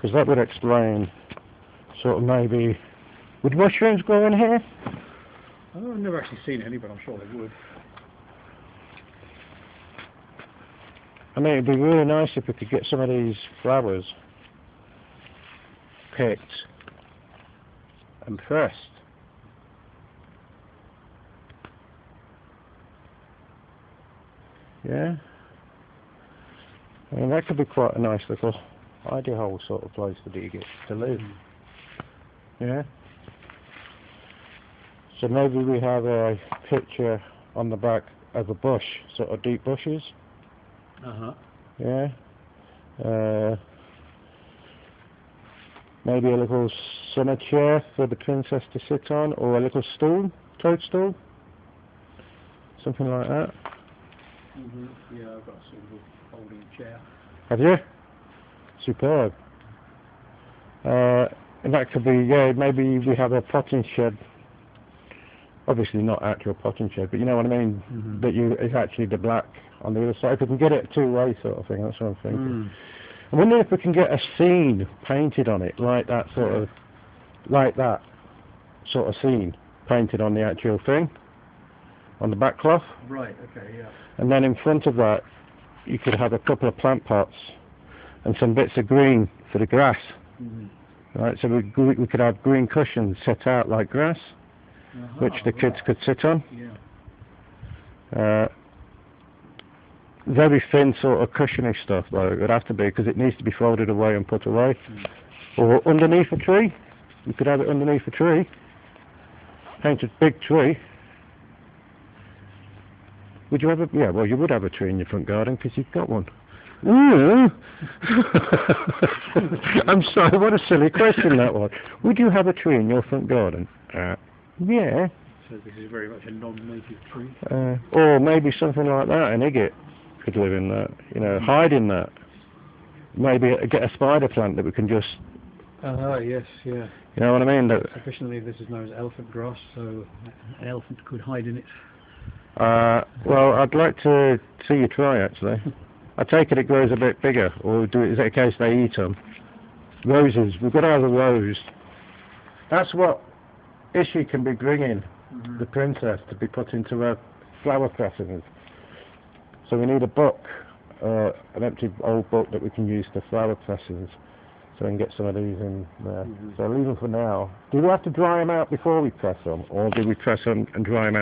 Because that would explain sort of maybe... Would mushrooms grow in here? I've never actually seen any, but I'm sure they would. I mean, it'd be really nice if we could get some of these flowers picked and pressed. Yeah? I mean, that could be quite a nice little hidey hole sort of place for the igets to live. Yeah? So maybe we have a picture on the back of a bush, sort of deep bushes. Yeah? Maybe a little summer chair for the princess to sit on, or a little stool, toadstool. Something like that. Yeah, I've got a suitable folding chair. Have you? Superb. And that could be, yeah, maybe we have a potting shed. Obviously not actual potting shed, but you know what I mean? That it's actually the black on the other side. If we can get it two-way sort of thing, that's what I'm thinking. I wonder if we can get a scene painted on it, like that sort of scene painted on the actual thing, on the back cloth. Right, okay, yeah. And then in front of that, you could have a couple of plant pots and some bits of green for the grass. Right, so we could have green cushions set out like grass, which the kids could sit on. Very thin sort of cushiony stuff though, it would have to be, because it needs to be folded away and put away. Or underneath a tree. You could have it underneath a tree. Paint a big tree. Would you have a... Yeah, well, you would have a tree in your front garden because you've got one. I'm sorry, what a silly question that was. Would you have a tree in your front garden? Yeah. So this is very much a non-native tree? Or maybe something like that, an igget could live in that, you know, hide in that. Maybe get a spider plant that we can just... yes, yeah. You know what I mean? Officially this is known as elephant grass, so an elephant could hide in it. Well, I'd like to see you try, actually. I take it grows a bit bigger, or is it a case they eat them? Roses, we've got to have a rose. That's what Ishi can be bringing, the princess, to be put into her flower pressings. So we need a book, an empty old book that we can use for flower pressings, so we can get some of these in there. So I'll leave them for now. Do we have to dry them out before we press them, or do we press them and dry them out?